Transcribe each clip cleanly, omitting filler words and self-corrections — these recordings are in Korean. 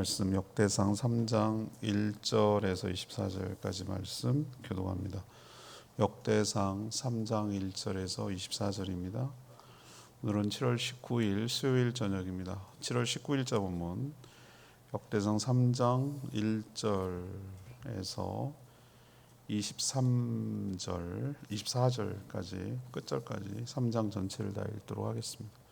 말씀 역대상 3장 1절에서 24절까지 말씀 교독합니다. 역대상 3장 1절에서 24절입니다. 오늘은 7월 19일 수요일 저녁입니다. 7월 19일자 본문 역대상 3장 1절에서 23절, 24절까지 끝절까지 3장 전체를 다 읽도록 하겠습니다.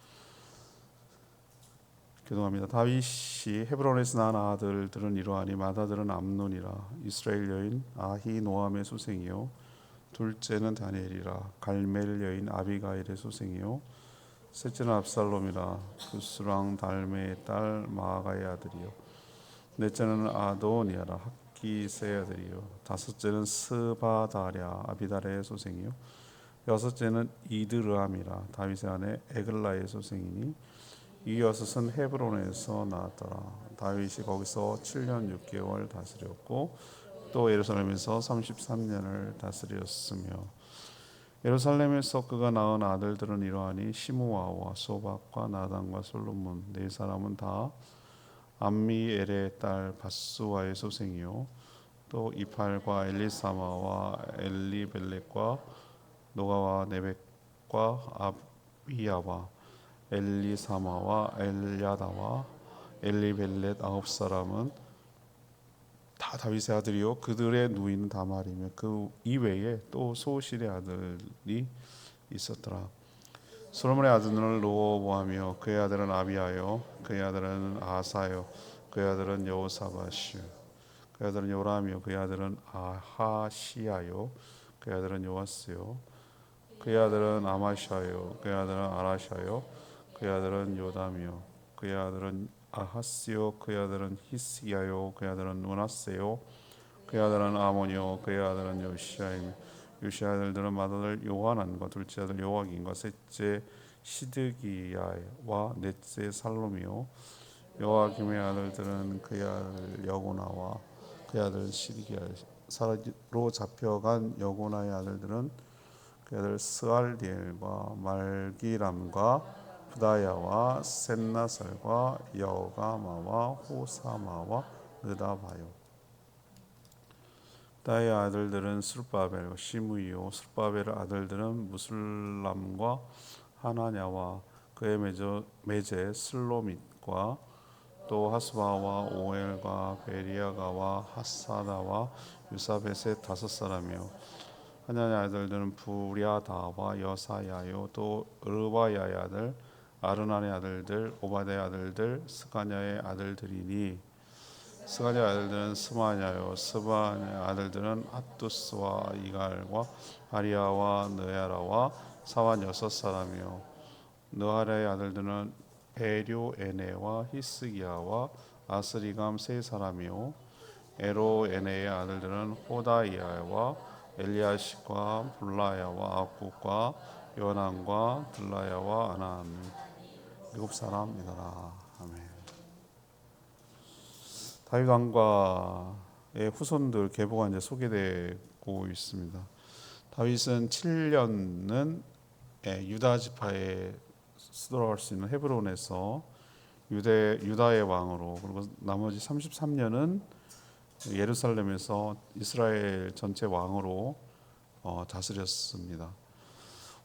교독합니다. 다윗이 헤브론에서 낳은 아들들은 이러하니 맏아들은 암논이라 이스라엘 여인 아히노함의 소생이요 둘째는 다니엘이라 갈멜 여인 아비가일의 소생이요 셋째는 압살롬이라 구스랑 달메의 딸 마아가의 아들이요 넷째는 아도니아라 학기스의 아들이요 다섯째는 스바다랴 아비다레의 소생이요 여섯째는 이드르함이라 다윗의 아내 에글라의 소생이니 이 여섯은 헤브론에서 나왔더라. 다윗이 거기서 7년 6개월 다스렸고 또 예루살렘에서 33년을 다스렸으며 예루살렘에서 그가 낳은 아들들은 이러하니 시므아와 소박과 나단과 솔로몬 네 사람은 다 암미엘의 딸 바스와의 소생이요 또 이팔과 엘리사마와 엘리벨렉과 노가와 네벡과 아비야와 엘리사마와 엘야다와 엘리벨렛 9사람은 다 다윗의 아들이요 그들의 누이는 다말이며 그 이외에 또 소실의 아들이 있었더라. 솔로몬의 아들은 로보암이요 그의 아들은 아비야요 그의 아들은 아사요 그의 아들은 여호사밧이요 그의 아들은 요람이요 그의 아들은 아하시야요 그의 아들은 요아스요 그의 아들은 아마샤요 그의 아들은 아라샤요 그의 아들은 요담이요 그의 아들은 아하스요 그의 아들은 히스야요 그의 아들은 문하세요 그의 아들은 아몬이요 그의 아들은 요시야이며 요시야 아들들은 맏아들 요하난과 둘째 아들 요아긴과 셋째 시드기야와 넷째 살롬이요 요아김의 아들들은 그의 아들 여고나와 그의 아들 시드기야 사로 잡혀간 여고나의 아들들은 그의 아들 스알디엘과 말기람과 부다야와 셋나살과 여가마와 호사마와 느다바요. 부다의 아들들은 스룹바벨과 시므이요 스룹바벨의 아들들은 무술람과 하나냐와 그의 매제 슬로밋과 또 하스바와 오엘과 베리아가와 하사다와 유사벳의 5사람이요 하나냐의 아들들은 부랴다와 여사야요 또 르바야의 아들 아르난의 아들들 오바데의 아들들 스가냐의 아들들이니 스가냐의 아들들은 스마냐요 스바냐의 아들들은 핫두스와 이갈과 아리아와 느야라와 사완 6사람이요 느하라의 아들들은 베료에네와 히스기야와 아스리감 3사람이요 에로에네의 아들들은 호다이야와 엘리야십과 불라야와 아굽과 요난과 들라야와 아나함 7사람이더라. 아멘. 다윗 왕과의 후손들 계보가 이제 소개되고 있습니다. 다윗은 7년은 유다 지파에 들어갈 수 있는 헤브론에서 유다의 왕으로 그리고 나머지 33년은 예루살렘에서 이스라엘 전체 왕으로 다스렸습니다.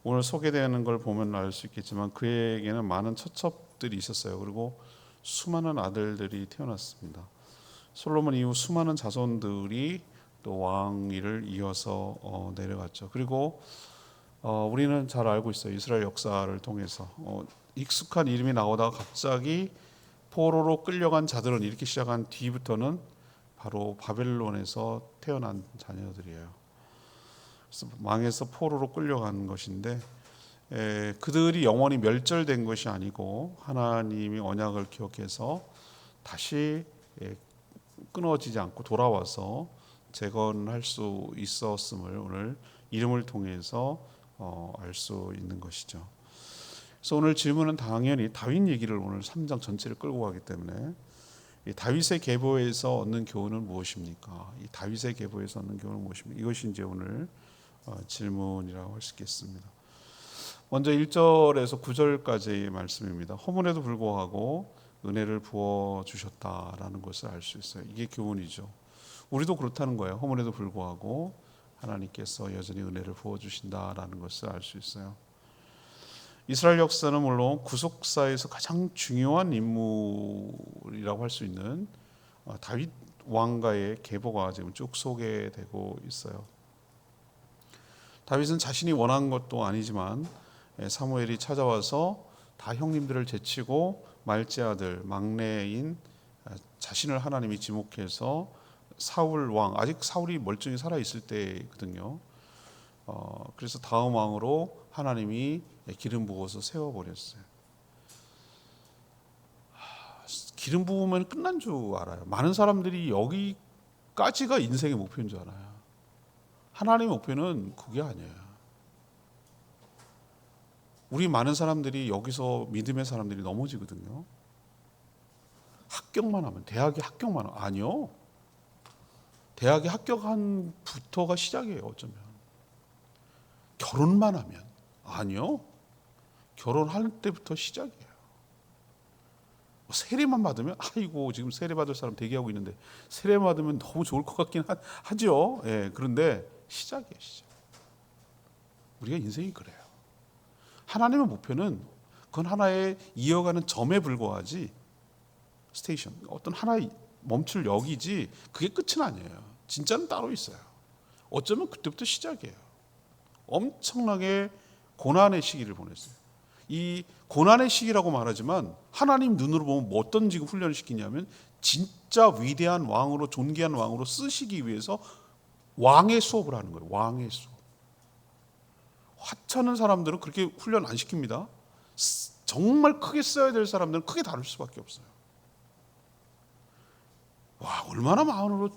오늘 소개되는 걸 보면 알 수 있겠지만 그에게는 많은 처첩들이 있었어요. 그리고 수많은 아들들이 태어났습니다. 솔로몬 이후 수많은 자손들이 또 왕위를 이어서 내려갔죠. 그리고 우리는 잘 알고 있어요. 이스라엘 역사를 통해서 익숙한 이름이 나오다가 갑자기 포로로 끌려간 자들은 이렇게 시작한 뒤부터는 바로 바벨론에서 태어난 자녀들이에요. 그래서 망해서 포로로 끌려간 것인데 그들이 영원히 멸절된 것이 아니고 하나님이 언약을 기억해서 다시 끊어지지 않고 돌아와서 재건할 수 있었음을 오늘 이름을 통해서 알 수 있는 것이죠. 그래서 오늘 질문은 당연히 다윗 얘기를 오늘 3장 전체를 끌고 가기 때문에 이 다윗의 계보에서 얻는 교훈은 무엇입니까? 이 다윗의 계보에서 얻는 교훈은 무엇입니까? 이것이 이제 오늘 질문이라고 할 수 있겠습니다. 먼저 1절에서 9절까지의 말씀입니다. 허문에도 불구하고 은혜를 부어 주셨다라는 것을 알 수 있어요. 이게 교훈이죠. 우리도 그렇다는 거예요. 허물에도 불구하고 하나님께서 여전히 은혜를 부어 주신다라는 것을 알 수 있어요. 이스라엘 역사는 물론 구속사에서 가장 중요한 인물이라고 할 수 있는 다윗 왕가의 계보가 지금 쭉 소개되고 있어요. 다윗은 자신이 원한 것도 아니지만 사무엘이 찾아와서 다 형님들을 제치고 말째 아들 막내인 자신을 하나님이 지목해서 사울 왕, 아직 사울이 멀쩡히 살아 있을 때거든요. 그래서 다음 왕으로 하나님이 기름 부어서 세워 버렸어요. 기름 부으면 끝난 줄 알아요. 많은 사람들이 여기까지가 인생의 목표인 줄 알아요. 하나님의 목표는 그게 아니에요. 우리 많은 사람들이 여기서 믿음의 사람들이 넘어지거든요. 합격만 하면, 대학에 합격만 하면 아니요. 대학에 합격한부터가 시작이에요. 어쩌면 결혼만 하면 아니요. 결혼할 때부터 시작이에요. 세례만 받으면 아이고 지금 세례 받을 사람 대기하고 있는데 세례 받으면 너무 좋을 것 같긴 하죠. 예, 그런데 시작이에요. 시작. 우리가 인생이 그래요. 하나님의 목표는 그건 하나의 이어가는 점에 불과하지 스테이션 어떤 하나의 멈출 역이지 그게 끝은 아니에요. 진짜는 따로 있어요. 어쩌면 그때부터 시작이에요. 엄청나게 고난의 시기를 보냈어요. 이 고난의 시기라고 말하지만 하나님 눈으로 보면 뭐 어떤 지금 훈련을 시키냐면 진짜 위대한 왕으로 존귀한 왕으로 쓰시기 위해서 왕의 수업을 하는 거예요. 왕의 수업. 하찮은 사람들은 그렇게 훈련 안 시킵니다. 정말 크게 써야 될 사람들은 크게 다룰 수밖에 없어요. 와, 얼마나 마음으로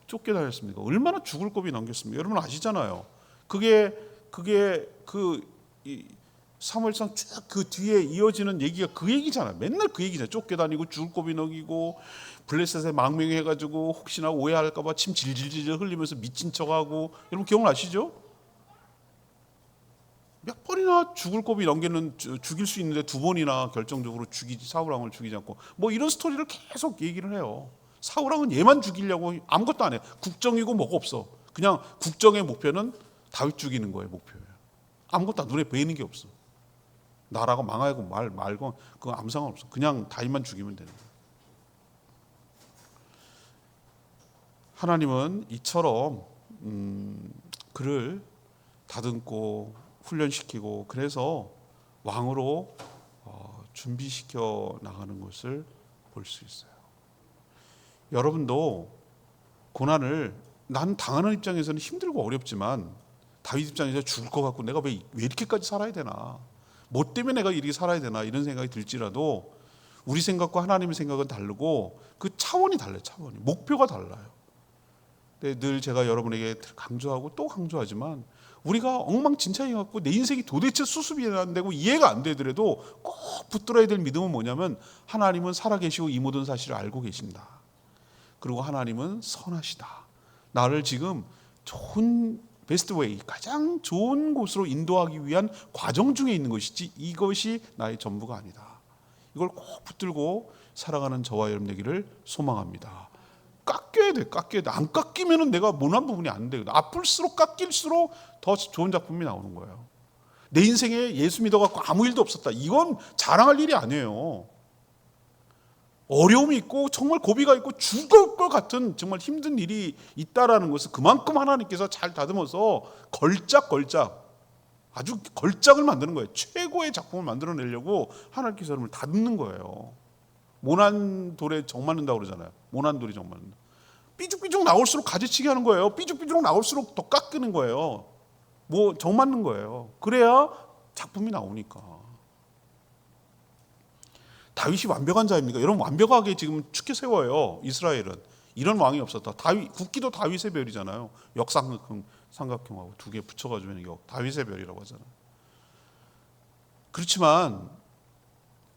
쫓겨다녔습니까? 얼마나 죽을 고비 남겼습니까? 여러분 아시잖아요. 그게 사무엘상 쭉 그 뒤에 이어지는 얘기가 그 얘기잖아요. 맨날 그 얘기잖아요. 쫓겨다니고 죽을 고비 넘기고 블레셋에 망명해가지고 혹시나 오해할까봐 침 질질질 흘리면서 미친 척하고 여러분 기억나시죠? 몇 번이나 죽을 고비 넘기는 죽일 수 있는데 두 번이나 결정적으로 사울 왕을 죽이지 않고 뭐 이런 스토리를 계속 얘기를 해요. 사울 왕은 얘만 죽이려고 아무것도 안 해요. 국정이고 뭐가 없어. 그냥 국정의 목표는 다윗 죽이는 거예요. 목표예요. 아무것도 눈에 보이는 게 없어. 나라가 망하고 말고 그건 아무 상관없어. 그냥 다윗만 죽이면 되는 거예요. 하나님은 이처럼 그를 다듬고 훈련시키고 그래서 왕으로 준비시켜 나가는 것을 볼 수 있어요. 여러분도 고난을 난 당하는 입장에서는 힘들고 어렵지만 다윗 입장에서 죽을 것 같고 내가 왜 이렇게까지 살아야 되나 뭐 때문에 내가 이렇게 살아야 되나 이런 생각이 들지라도 우리 생각과 하나님의 생각은 다르고 그 차원이 달라요. 차원이 목표가 달라요. 근데 늘 제가 여러분에게 강조하고 또 강조하지만 우리가 엉망진창해 갖고 내 인생이 도대체 수습이 안 되고 이해가 안 되더라도 꼭 붙들어야 될 믿음은 뭐냐면 하나님은 살아계시고 이 모든 사실을 알고 계신다. 그리고 하나님은 선하시다. 나를 지금 좋은 베스트 웨이 가장 좋은 곳으로 인도하기 위한 과정 중에 있는 것이지 이것이 나의 전부가 아니다. 이걸 꼭 붙들고 살아가는 저와 여러분 되기를 소망합니다. 깎여야 돼. 안 깎이면 내가 못한 부분이 안 돼요. 아플수록 깎일수록 더 좋은 작품이 나오는 거예요. 내 인생에 예수 믿어갖고 아무 일도 없었다. 이건 자랑할 일이 아니에요. 어려움이 있고 정말 고비가 있고 죽을 것 같은 정말 힘든 일이 있다라는 것은 그만큼 하나님께서 잘 다듬어서 걸작 아주 걸작을 만드는 거예요. 최고의 작품을 만들어내려고 하나님께서 여러분을 다듬는 거예요. 모난 돌에 정 맞는다고 그러잖아요. 모난 돌이 정 맞는다. 삐죽삐죽 나올수록 가지치기 하는 거예요. 삐죽삐죽 나올수록 더 깎이는 거예요. 뭐 정 맞는 거예요. 그래야 작품이 나오니까. 다윗이 완벽한 자입니까? 여러분 완벽하게 지금 축해 세워요. 이스라엘은 이런 왕이 없었다. 다윗 국기도 다윗의 별이잖아요. 역삼각형하고 두 개 붙여가지고 있는 게 다윗의 별이라고 하잖아요. 그렇지만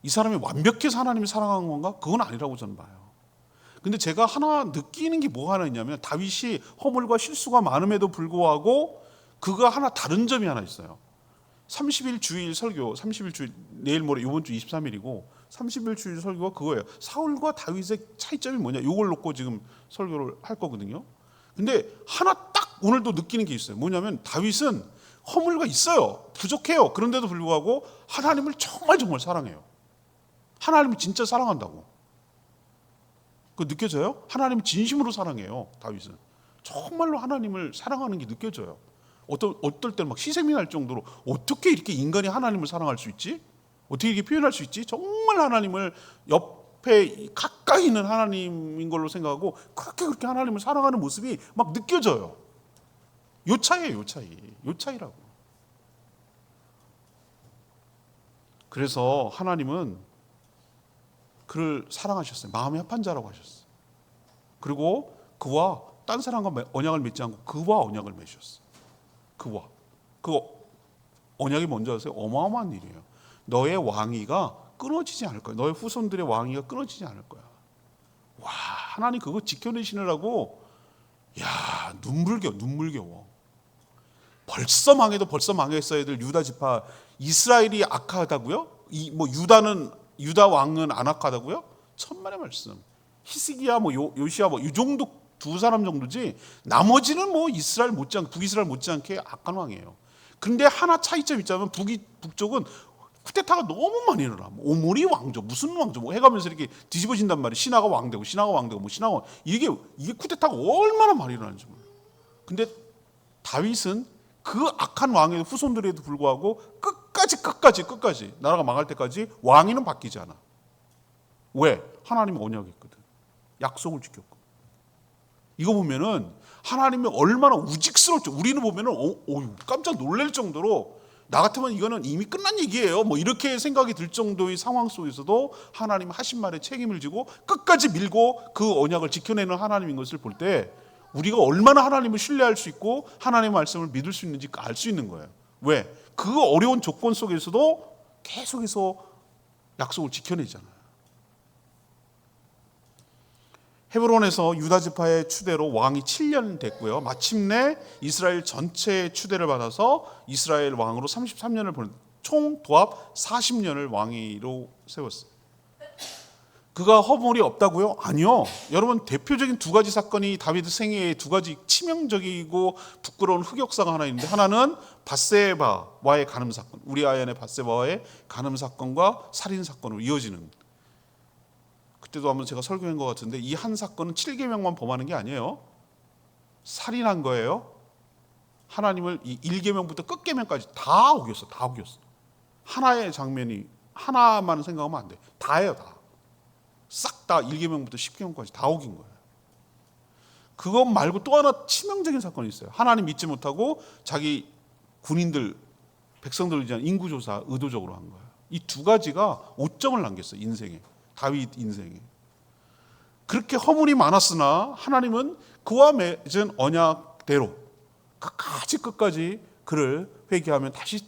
이 사람이 완벽해서 하나님이 사랑한 건가? 그건 아니라고 저는 봐요. 근데 제가 하나 느끼는 게 뭐가 하나 있냐면 다윗이 허물과 실수가 많음에도 불구하고 그가 하나 다른 점이 하나 있어요. 30일 주일 설교, 30일 주일 내일 모레 이번 주 23일이고 30일주일 설교가 그거예요. 사울과 다윗의 차이점이 뭐냐, 이걸 놓고 지금 설교를 할 거거든요. 근데 하나 딱 오늘도 느끼는 게 있어요. 뭐냐면 다윗은 허물가 있어요. 부족해요. 그런데도 불구하고 하나님을 정말 사랑해요. 하나님을 진짜 사랑한다고. 그거 느껴져요? 하나님을 진심으로 사랑해요. 다윗은 정말로 하나님을 사랑하는 게 느껴져요. 어떨 때는 막 시샘이 날 정도로 어떻게 이렇게 인간이 하나님을 사랑할 수 있지? 어떻게 이렇게 표현할 수 있지? 정말 하나님을 옆에 가까이 있는 하나님인 걸로 생각하고 그렇게 하나님을 사랑하는 모습이 막 느껴져요. 요 차이예요. 요 차이라고. 그래서 하나님은 그를 사랑하셨어요. 마음이 합한 자라고 하셨어요. 그리고 그와 딴 사람과 언약을 맺지 않고 그와 언약을 맺으셨어요. 그 언약이 뭔지 아세요? 어마어마한 일이에요. 너의 왕위가 끊어지지 않을 거야. 너의 후손들의 왕위가 끊어지지 않을 거야. 와, 하나님 그거 지켜내시느라고 눈물겨워. 벌써 망했어야 될 유다 지파, 이스라엘이 악하다고요? 유다 왕은 안 악하다고요? 천만의 말씀. 히스기야 요시야 이 정도 두 사람 정도지 나머지는 이스라엘 못지않게, 북이스라엘 못지않게 악한 왕이에요. 근데 하나 차이점 있자면 북쪽은 쿠데타가 너무 많이 일어나. 오므리 왕조, 무슨 왕조 해가면서 이렇게 뒤집어진단 말이에요. 신하가 왕되고 이게 쿠데타가 얼마나 많이 일어나는지 몰라요. 근데 다윗은 그 악한 왕의 후손들에도 불구하고 끝까지 나라가 망할 때까지 왕위는 바뀌지 않아. 왜? 하나님이 언약했거든. 약속을 지켰고. 이거 보면은 하나님이 얼마나 우직스럽죠. 우리는 보면은 깜짝 놀랄 정도로 나 같으면 이거는 이미 끝난 얘기예요. 이렇게 생각이 들 정도의 상황 속에서도 하나님 하신 말에 책임을 지고 끝까지 밀고 그 언약을 지켜내는 하나님인 것을 볼 때 우리가 얼마나 하나님을 신뢰할 수 있고 하나님의 말씀을 믿을 수 있는지 알 수 있는 거예요. 왜? 그 어려운 조건 속에서도 계속해서 약속을 지켜내잖아요. 헤브론에서 유다 지파의 추대로 왕이 7년 됐고요. 마침내 이스라엘 전체의 추대를 받아서 이스라엘 왕으로 33년을 보낸, 총 도합 40년을 왕위로 세웠어요. 그가 허물이 없다고요? 아니요. 여러분, 대표적인 두 가지 사건이 다윗 생애에 두 가지 치명적이고 부끄러운 흑역사가 하나 있는데, 하나는 밧세바와의 간음 사건, 우리아의 아내 밧세바와의 간음 사건과 살인 사건으로 이어지는, 그때도 한번 제가 설교한 것 같은데, 이 한 사건은 7계명만 범하는 게 아니에요. 살인한 거예요. 하나님을 이 1계명부터 끝계명까지 다 어겼어. 하나의 장면이 하나만 생각하면 안 돼. 다예요. 다. 싹 다 1계명부터 10계명까지 다 어긴 거예요. 그것 말고 또 하나 치명적인 사건이 있어요. 하나님 믿지 못하고 자기 군인들, 백성들을 위한 인구조사 의도적으로 한 거예요. 이 두 가지가 오점을 남겼어요. 인생에. 다윗 인생에. 그렇게 허물이 많았으나 하나님은 그와 맺은 언약대로 끝까지 그를 회개하면 다시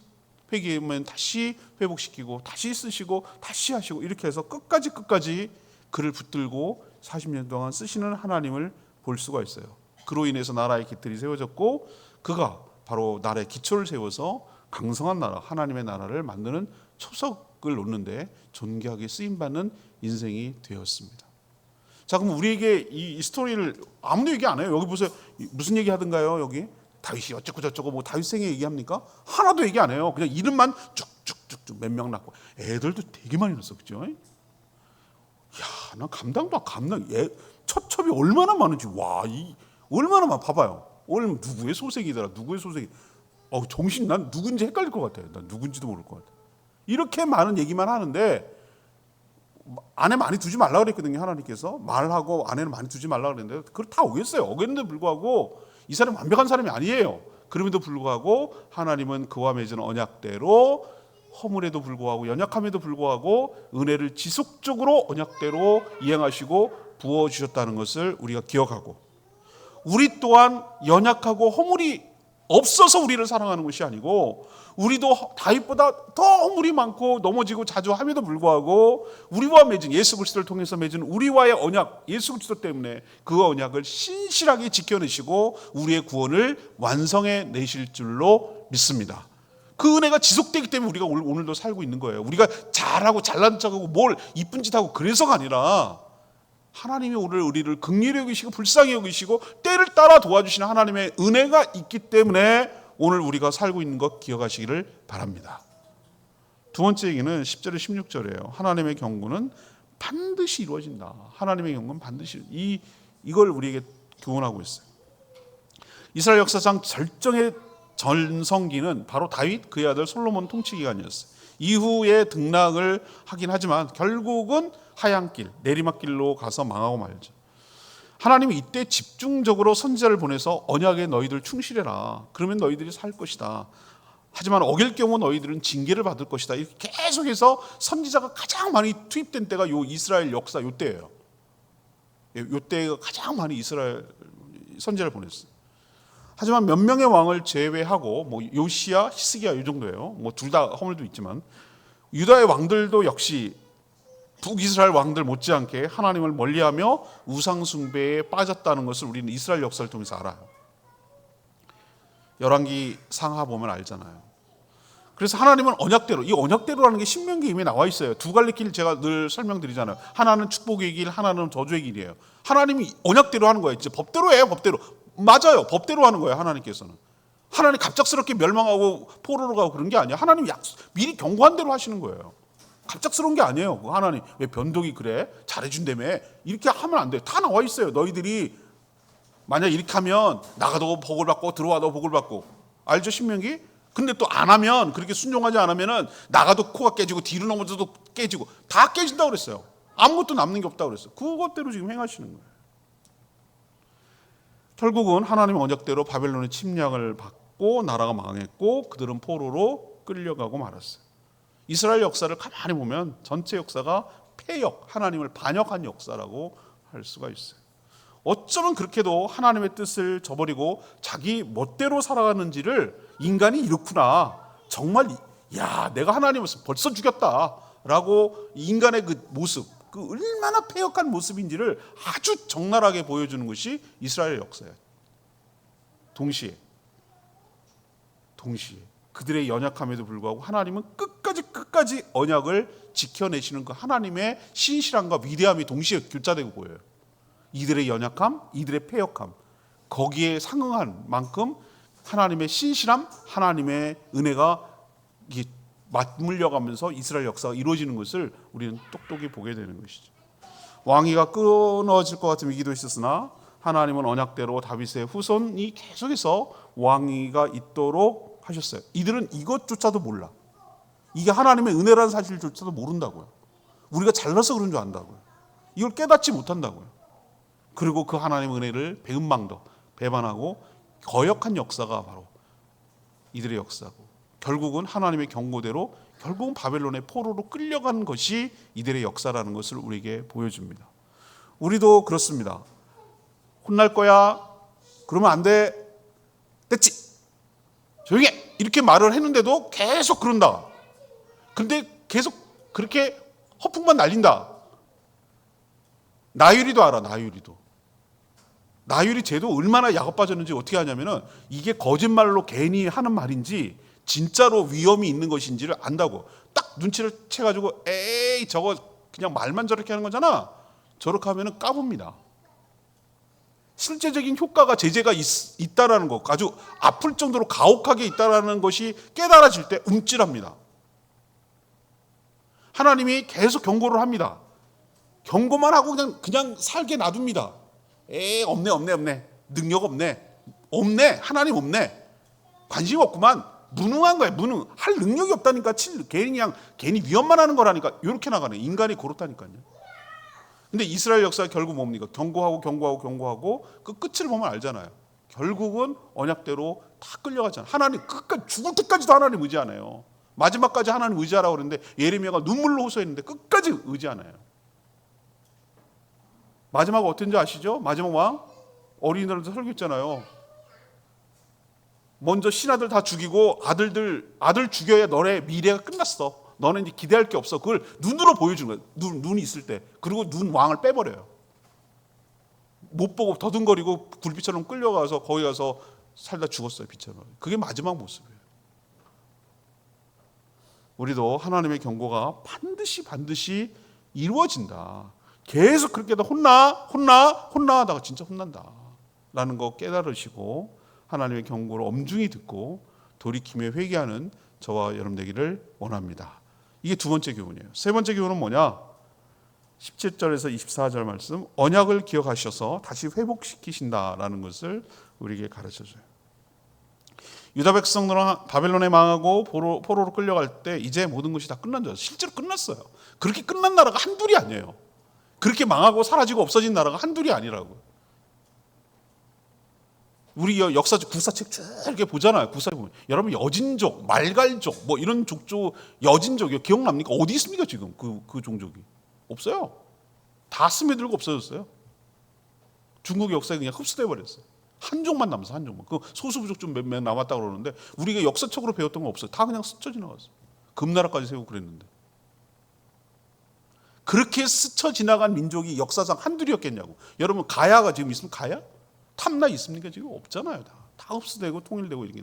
회복시키고 다시 쓰시고 다시 하시고, 이렇게 해서 끝까지 그를 붙들고 40년 동안 쓰시는 하나님을 볼 수가 있어요. 그로 인해서 나라의 기틀이 세워졌고, 그가 바로 나라의 기초를 세워서 강성한 나라, 하나님의 나라를 만드는 초석을 놓는데 존귀하게 쓰임받는 인생이 되었습니다. 자, 그럼 우리에게 이 스토리를 아무도 얘기 안 해요. 여기 보세요. 무슨 얘기 하던가요? 여기 다윗이 어쩌고 저쩌고 다윗 생애 얘기합니까? 하나도 얘기 안 해요. 그냥 이름만 쭉쭉쭉쭉 몇 명 낳고, 애들도 되게 많이 낳았어, 그죠? 난 감당도 처첩이 얼마나 많은지, 얼마나 많아. 봐봐요. 누구의 소색이더라, 누구의 소색이. 정신, 난 누군지 헷갈릴 것 같아요. 난 누군지도 모를 것 같아요. 이렇게 많은 얘기만 하는데, 아내 많이 두지 말라 그랬거든요. 하나님께서 말하고 아내는 많이 두지 말라 그랬는데 그걸 다 어겼는데 불구하고 이 사람은 완벽한 사람이 아니에요. 그럼에도 불구하고 하나님은 그와 맺은 언약대로 허물에도 불구하고 연약함에도 불구하고 은혜를 지속적으로 언약대로 이행하시고 부어주셨다는 것을 우리가 기억하고, 우리 또한 연약하고 허물이 없어서 우리를 사랑하는 것이 아니고, 우리도 다윗보다 더 허물이 많고 넘어지고 자주 함에도 불구하고 우리와 맺은, 예수 그리스도를 통해서 맺은 우리와의 언약, 예수 그리스도 때문에 그 언약을 신실하게 지켜내시고 우리의 구원을 완성해 내실 줄로 믿습니다. 그 은혜가 지속되기 때문에 우리가 오늘도 살고 있는 거예요. 우리가 잘하고 잘난 척하고 뭘 이쁜 짓 하고 그래서가 아니라 하나님이 오늘 우리를 긍휼히 여기시고 불쌍히 여기시고 때를 따라 도와주시는 하나님의 은혜가 있기 때문에 오늘 우리가 살고 있는 것 기억하시기를 바랍니다. 두 번째 얘기는 10절에 16절이에요. 하나님의 경고는 반드시 이루어진다. 하나님의 경고는 반드시 이걸 우리에게 교훈하고 있어요. 이스라엘 역사상 절정의 전성기는 바로 다윗 그의 아들 솔로몬 통치 기간이었어요. 이후에 등락을 하긴 하지만 결국은 하얀길 내리막길로 가서 망하고 말죠. 하나님이 이때 집중적으로 선지자를 보내서 언약에 너희들 충실해라. 그러면 너희들이 살 것이다. 하지만 어길 경우 너희들은 징계를 받을 것이다. 이렇게 계속해서 선지자가 가장 많이 투입된 때가 요 이스라엘 역사 요 때예요. 요 때가 가장 많이 이스라엘 선지자를 보냈어요. 하지만 몇 명의 왕을 제외하고 뭐 요시야, 히스기야 이 정도예요. 뭐 둘 다 허물도 있지만 유다의 왕들도 역시 북이스라엘 왕들 못지않게 하나님을 멀리하며 우상 숭배에 빠졌다는 것을 우리는 이스라엘 역사를 통해서 알아요. 열왕기 상하 보면 알잖아요. 그래서 하나님은 언약대로, 이 언약대로라는 게 신명기에 이미 나와 있어요. 두 갈래 길 제가 늘 설명드리잖아요. 하나는 축복의 길, 하나는 저주의 길이에요. 하나님이 언약대로 하는 거예요. 법대로 해요, 법대로. 맞아요, 법대로 하는 거예요. 하나님께서는 하나님 갑작스럽게 멸망하고 포로로 가고 그런 게 아니에요. 하나님 미리 경고한 대로 하시는 거예요. 갑작스러운 게 아니에요. 하나님 왜 변덕이 그래? 잘해준다며. 이렇게 하면 안 돼요. 다 나와 있어요. 너희들이 만약 이렇게 하면 나가도 복을 받고 들어와도 복을 받고. 알죠, 신명기? 근데 또 안 하면, 그렇게 순종하지 않으면 나가도 코가 깨지고 뒤로 넘어져도 깨지고 다 깨진다고 그랬어요. 아무것도 남는 게 없다고 그랬어요. 그것대로 지금 행하시는 거예요. 결국은 하나님의 언약대로 바벨론의 침략을 받고 나라가 망했고 그들은 포로로 끌려가고 말았어요. 이스라엘 역사를 가만히 보면 전체 역사가 패역, 하나님을 반역한 역사라고 할 수가 있어요. 어쩌면 그렇게도 하나님의 뜻을 저버리고 자기 멋대로 살아가는지를 인간이 이렇구나. 정말 야, 내가 하나님을 벌써 죽였다라고 인간의 그 모습, 그 얼마나 패역한 모습인지를 아주 적나라하게 보여주는 것이 이스라엘 역사예요. 동시에 그들의 연약함에도 불구하고 하나님은 끝까지 언약을 지켜내시는 그 하나님의 신실함과 위대함이 동시에 교차되고 보여요. 이들의 연약함, 이들의 패역함, 거기에 상응한 만큼 하나님의 신실함, 하나님의 은혜가 맞물려가면서 이스라엘 역사가 이루어지는 것을 우리는 똑똑히 보게 되는 것이죠. 왕위가 끊어질 것 같은 위기도 있었으나 하나님은 언약대로 다윗의 후손이 계속해서 왕위가 있도록 하셨어요. 이들은 이것조차도 몰라. 이게 하나님의 은혜라는 사실조차도 모른다고요. 우리가 잘나서 그런 줄 안다고요. 이걸 깨닫지 못한다고요. 그리고 그 하나님의 은혜를 배은망덕, 배반하고 거역한 역사가 바로 이들의 역사고, 결국은 하나님의 경고대로 결국은 바벨론의 포로로 끌려간 것이 이들의 역사라는 것을 우리에게 보여줍니다. 우리도 그렇습니다. 혼날 거야. 그러면 안 돼. 됐지. 조용히 해. 이렇게 말을 했는데도 계속 그런다. 근데 계속 그렇게 허풍만 날린다. 나유리도 알아. 나유리 쟤도 얼마나 약업 빠졌는지 어떻게 하냐면은 이게 거짓말로 괜히 하는 말인지 진짜로 위험이 있는 것인지를 안다고. 딱 눈치를 채가지고 에이 저거 그냥 말만 저렇게 하는 거잖아. 저렇게 하면은 까봅니다. 실제적인 효과가 제재가 있다라는 거, 아주 아플 정도로 가혹하게 있다라는 것이 깨달아질 때 움찔합니다. 하나님이 계속 경고를 합니다. 경고만 하고 그냥 살게 놔둡니다. 없네. 능력 없네. 하나님 없네. 관심 없구만. 무능한 거야. 할 능력이 없다니까. 괜히 위험만 하는 거라니까. 이렇게 나가네. 인간이 그렇다니까요. 근데 이스라엘 역사가 결국 뭡니까? 경고하고 그 끝을 보면 알잖아요. 결국은 언약대로 다 끌려가잖아요. 하나님 끝까지 죽을 때까지도 하나님 의지하네요. 마지막까지 하나님 의지하라고 그러는데 예레미야가 눈물로 호소했는데 끝까지 의지하네요. 마지막 어땠는지 아시죠? 마지막 왕 어린이들한테 설교했잖아요. 먼저 신하들 다 죽이고 아들 죽여야 너네 미래가 끝났어. 너는 이제 기대할 게 없어. 그걸 눈으로 보여주는 거예요. 눈이 있을 때. 그리고 왕을 빼버려요. 못 보고 더듬거리고 굴비처럼 끌려가서 거기 가서 살다 죽었어요. 비처럼. 그게 마지막 모습이에요. 우리도 하나님의 경고가 반드시 이루어진다. 계속 그렇게 혼나 하다가 진짜 혼난다 라는 거 깨달으시고 하나님의 경고를 엄중히 듣고 돌이키며 회개하는 저와 여러분 되기를 원합니다. 이게 두 번째 교훈이에요. 세 번째 교훈은 뭐냐? 17절에서 24절 말씀, 언약을 기억하셔서 다시 회복시키신다라는 것을 우리에게 가르쳐줘요. 유다 백성들은 바벨론에 망하고 포로로 끌려갈 때 이제 모든 것이 다 끝난 줄 알았어요. 실제로 끝났어요. 그렇게 끝난 나라가 한둘이 아니에요. 그렇게 망하고 사라지고 없어진 나라가 한둘이 아니라고요. 우리 역사적 구사책 쭉 이렇게 보잖아요. 구사책 보면 여러분 여진족, 말갈족 뭐 이런 족족 여진족 기억납니까? 어디 있습니까 지금 그 종족이? 없어요. 다 스며들고 없어졌어요. 중국 역사에 그냥 흡수돼 버렸어요. 한족만 남았어. 한족만. 그 소수부족 좀 몇몇 남았다 그러는데 우리가 역사적으로 배웠던 건 없어요. 다 그냥 스쳐 지나갔어요. 금나라까지 세우고 그랬는데. 그렇게 스쳐 지나간 민족이 역사상 한둘이었겠냐고. 여러분 가야가 지금 있으면 가야? 탐나 있습니까? 지금 없잖아요. 다 흡수되고 통일되고 이렇게.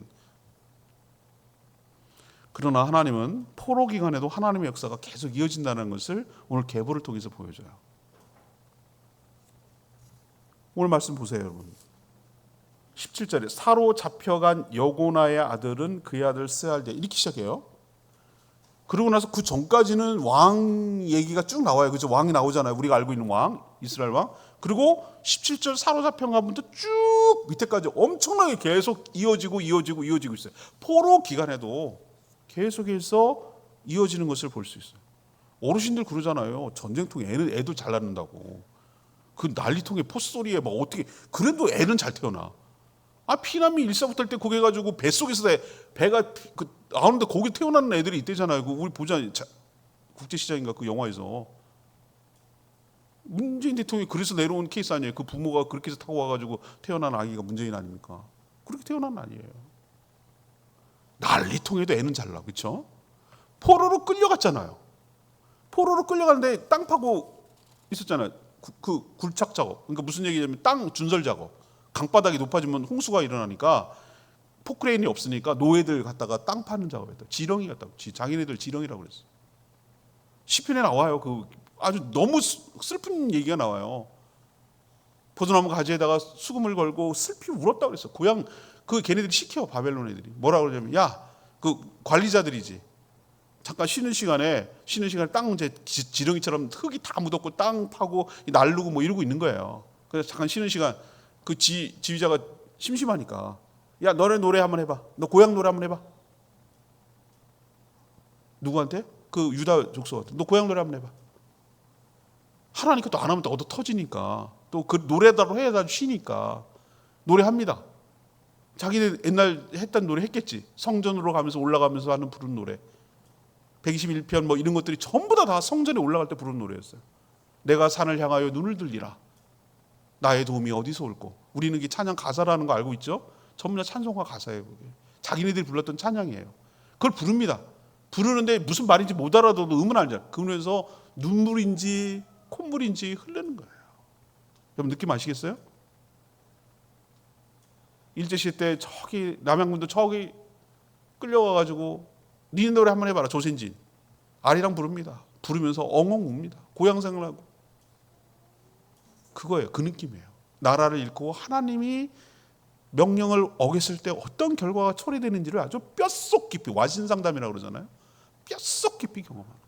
그러나 하나님은 포로 기간에도 하나님의 역사가 계속 이어진다는 것을 오늘 계보를 통해서 보여줘요. 오늘 말씀 보세요, 여러분. 17절에 사로잡혀간 여고나의 아들은 그의 아들 스알데 이렇게 시작해요. 그러고 나서 그 전까지는 왕 얘기가 쭉 나와요. 그죠? 왕이 나오잖아요. 우리가 알고 있는 왕, 이스라엘 왕. 그리고 17절 사로잡힌 가부터 쭉 밑에까지 엄청나게 계속 이어지고 있어요. 포로 기간에도 계속해서 이어지는 것을 볼 수 있어요. 어르신들 그러잖아요. 전쟁통에 애도 잘 낳는다고. 그 난리통에 포스소리에 막 어떻게 그래도 애는 잘 태어나. 피난민 일사부터 때 그게 가지고 뱃속에서 배가 나오는데 거기 태어나는 애들이 있대잖아요. 우리 보자 국제시장인가 그 영화에서 문재인 대통령이 그래서 내려온 케이스 아니에요. 그 부모가 그렇게 해서 타고 와가지고 태어난 아기가 문재인 아닙니까? 그렇게 태어난 아니에요. 난리통에도 애는 잘 나, 그렇죠? 포로로 끌려갔잖아요. 포로로 끌려가는데 땅 파고 있었잖아요. 그 굴착 작업. 그러니까 무슨 얘기냐면 땅 준설 작업. 강바닥이 높아지면 홍수가 일어나니까 포크레인이 없으니까 노예들 갖다가 땅 파는 작업했다. 지렁이 같다고. 자기네들 지렁이라고 그랬어. 시편에 나와요. 그 아주 너무 슬픈 얘기가 나와요. 포도나무 가지에다가 수금을 걸고 슬피 울었다고 그랬어. 고향 그 걔네들이 시켜 바벨론 애들이 뭐라고 그러냐면 그 관리자들이지. 잠깐 쉬는 시간에 땅 이제 지렁이처럼 흙이 다 묻었고 땅 파고 날르고 뭐 이러고 있는 거예요. 그래서 잠깐 쉬는 시간 그 지휘자가 심심하니까 야 너네 노래 한번 해봐. 너 고향 노래 한번 해봐. 누구한테? 그 유다 족속한테. 너 고향 노래 한번 해봐. 하라니까 또 안 하면 또 얻어 터지니까 또 그 노래다로 해야 쉬니까 노래합니다. 자기네 옛날 했던 노래 했겠지. 성전으로 가면서 올라가면서 하는 부른 노래. 121편 뭐 이런 것들이 전부 다 성전에 올라갈 때 부른 노래였어요. 내가 산을 향하여 눈을 들리라. 나의 도움이 어디서 올꼬. 우리는 이게 찬양 가사라는 거 알고 있죠? 전부 다 찬송가 가사예요. 그게. 자기네들이 불렀던 찬양이에요. 그걸 부릅니다. 부르는데 무슨 말인지 못 알아도 음은 알잖아요. 그러면서 눈물인지 콧물인지 흐르는 거예요. 여러분 느낌 아시겠어요? 일제시대 때 저기 남양군도 저기 끌려가가지고 네 노래 한번 해봐라. 조센진 아리랑 부릅니다. 부르면서 엉엉 웁니다. 고향 생각나고. 그거예요. 그 느낌이에요. 나라를 잃고 하나님이 명령을 어겼을 때 어떤 결과가 초래되는지를 아주 뼛속 깊이 와신상담이라고 그러잖아요. 뼛속 깊이 경험하는 거예요.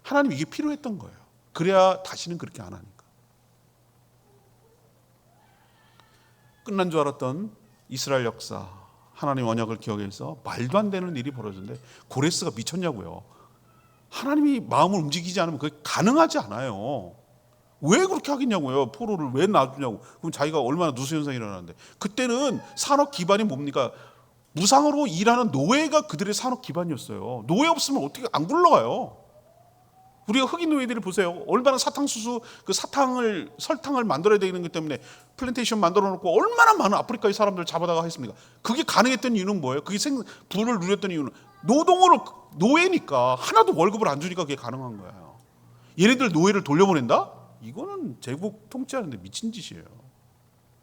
하나님 이게 필요했던 거예요. 그래야 다시는 그렇게 안 하니까. 끝난 줄 알았던 이스라엘 역사 하나님 언약을 기억해서 말도 안 되는 일이 벌어졌는데 고레스가 미쳤냐고요. 하나님이 마음을 움직이지 않으면 그게 가능하지 않아요. 왜 그렇게 하겠냐고요. 포로를 왜 놔두냐고. 그럼 자기가 얼마나 누수 현상이 일어나는데. 그때는 산업 기반이 뭡니까? 무상으로 일하는 노예가 그들의 산업 기반이었어요. 노예 없으면 어떻게 안 굴러가요. 우리가 흑인 노예들을 보세요. 얼마나 사탕수수 그 설탕을 만들어야 되는 것 때문에 플랜테이션 만들어 놓고 얼마나 많은 아프리카의 사람들을 잡아다가 했습니까? 그게 가능했던 이유는 뭐예요? 그게 부를 누렸던 이유는 노동으로 노예니까 하나도 월급을 안 주니까 그게 가능한 거예요. 얘네들 노예를 돌려보낸다? 이거는 제국 통치하는데 미친 짓이에요.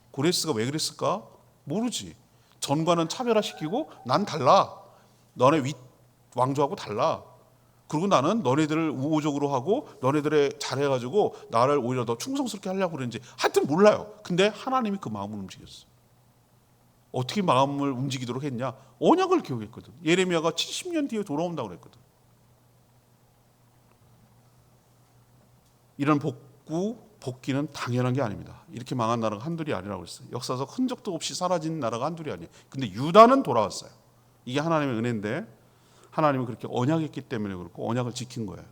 고레스가 왜 그랬을까? 모르지. 전과는 차별화시키고 난 달라. 너네 왕조하고 달라. 그리고 나는 너네들을 우호적으로 하고 너네들의 잘해가지고 나를 오히려 더 충성스럽게 하려고 그러는지 하여튼 몰라요. 근데 하나님이 그 마음을 움직였어. 어떻게 마음을 움직이도록 했냐? 언약을 기억했거든. 예레미야가 70년 뒤에 돌아온다고 그랬거든. 이런 복귀는 당연한 게 아닙니다. 이렇게 망한 나라가 한둘이 아니라고 했어요. 역사적 흔적도 없이 사라진 나라가 한둘이 아니에요. 근데 유다는 돌아왔어요. 이게 하나님의 은혜인데 하나님은 그렇게 언약했기 때문에 그렇고 언약을 지킨 거예요.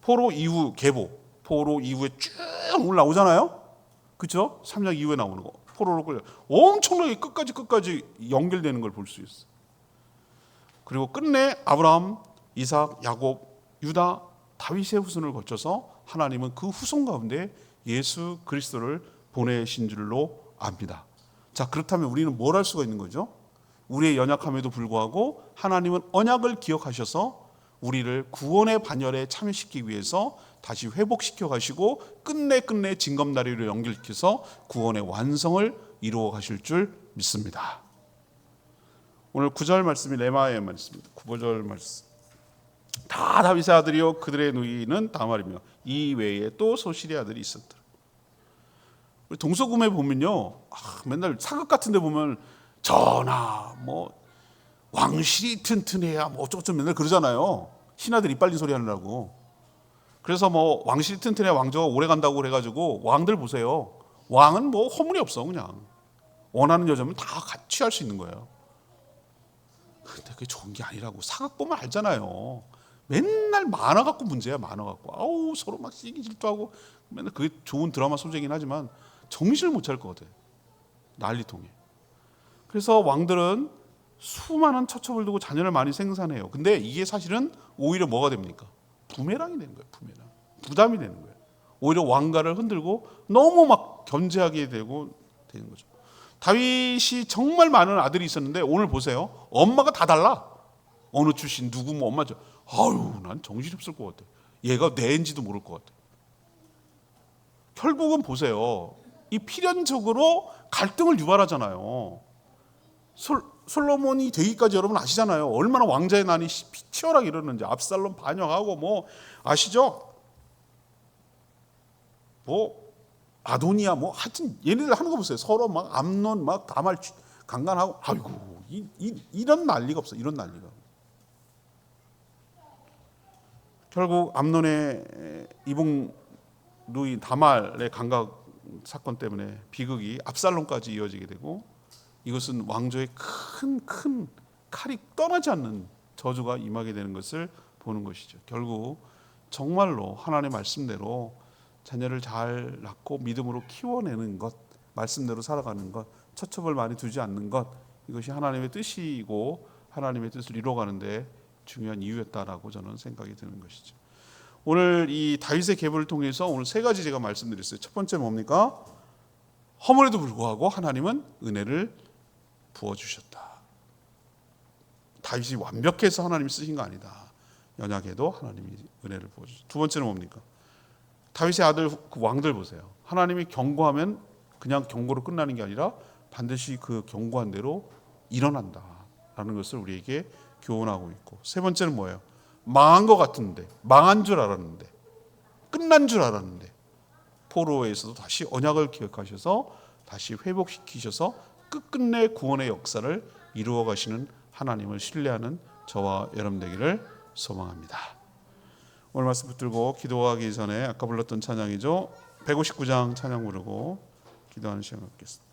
포로 이후 계보, 포로 이후에 쭉 올라오잖아요. 그렇죠? 3장 이후에 나오는 거. 포로로 끌려 엄청나게 끝까지 연결되는 걸 볼 수 있어요. 그리고 끝내 아브라함, 이삭, 야곱, 유다, 다윗의 후손을 거쳐서 하나님은 그 후손 가운데 예수 그리스도를 보내신 줄로 압니다. 자, 그렇다면 우리는 뭘 할 수가 있는 거죠? 우리의 연약함에도 불구하고 하나님은 언약을 기억하셔서 우리를 구원의 반열에 참여시키기 위해서 다시 회복시켜 가시고 끝내 징검다리로 연결시켜서 구원의 완성을 이루어 가실 줄 믿습니다. 오늘 9절 말씀이 레마의 말씀입니다. 9절 말씀. 다 다윗의 아들이요 그들의 누이는 다말이며 이 외에 또 소실의 아들이 있었더라. 우리 동서구매 보면요, 맨날 사극 같은 데 보면 전하 뭐 왕실이 튼튼해야 뭐 어쩌고저쩌고 맨날 그러잖아요. 신하들 이빨린 소리 하느라고. 그래서 뭐 왕실이 튼튼해야 왕조가 오래 간다고 그래가지고 왕들 보세요. 왕은 뭐 허물이 없어. 그냥 원하는 여자면 다 취할 수 있는 거예요. 근데 그게 좋은 게 아니라고. 사극 보면 알잖아요. 맨날 만화 갖고 문제야. 만화 갖고 아우 서로 막 시기 질투하고. 맨날 그게 좋은 드라마 소재이긴 하지만 정신을 못 차릴 것 같아. 난리통에. 그래서 왕들은 수많은 처첩을 두고 자녀를 많이 생산해요. 근데 이게 사실은 오히려 뭐가 됩니까? 부메랑이 되는 거예요. 부메랑. 부담이 되는 거예요. 오히려 왕가를 흔들고 너무 막 견제하게 되고 되는 거죠. 다윗이 정말 많은 아들이 있었는데 오늘 보세요. 엄마가 다 달라. 어느 출신 누구 뭐 엄마죠. 아유, 난 정신없을 것 같아. 얘가 내 애인지도 모를 것 같아. 결국은 보세요. 이 필연적으로 갈등을 유발하잖아요. 솔로몬이 되기까지 여러분 아시잖아요. 얼마나 왕자의 난이 치열하게 이러는지. 압살롬 반역하고 뭐 아시죠? 뭐 아도니아 뭐 하여튼 얘네들 하는 거 보세요. 서로 막 암논 막 다말 강간하고 아이고 이런 난리가 없어. 이런 난리가. 결국 암논의 이봉 누이 다말의 강각 사건 때문에 비극이 압살롬까지 이어지게 되고 이것은 왕조의 큰 칼이 떠나지 않는 저주가 임하게 되는 것을 보는 것이죠. 결국 정말로 하나님의 말씀대로 자녀를 잘 낳고 믿음으로 키워내는 것, 말씀대로 살아가는 것, 처첩을 많이 두지 않는 것, 이것이 하나님의 뜻이고 하나님의 뜻을 이루어가는데 중요한 이유였다라고 저는 생각이 드는 것이죠. 오늘 이 다윗의 계보를 통해서 오늘 세 가지 제가 말씀드렸어요. 첫 번째 뭡니까? 허물에도 불구하고 하나님은 은혜를 부어주셨다. 다윗이 완벽해서 하나님이 쓰신 거 아니다. 연약해도 하나님이 은혜를 부어주셨다. 두 번째는 뭡니까? 다윗의 아들 그 왕들 보세요. 하나님이 경고하면 그냥 경고로 끝나는 게 아니라 반드시 그 경고한 대로 일어난다라는 것을 우리에게 교훈하고 있고, 세 번째는 뭐예요? 망한 것 같은데, 망한 줄 알았는데, 끝난 줄 알았는데 포로에서도 다시 언약을 기억하셔서 다시 회복시키셔서 끝끝내 구원의 역사를 이루어 가시는 하나님을 신뢰하는 저와 여러분 되기를 소망합니다. 오늘 말씀 붙들고 기도하기 전에 아까 불렀던 찬양이죠. 159장 찬양 부르고 기도하는 시간 갖겠습니다.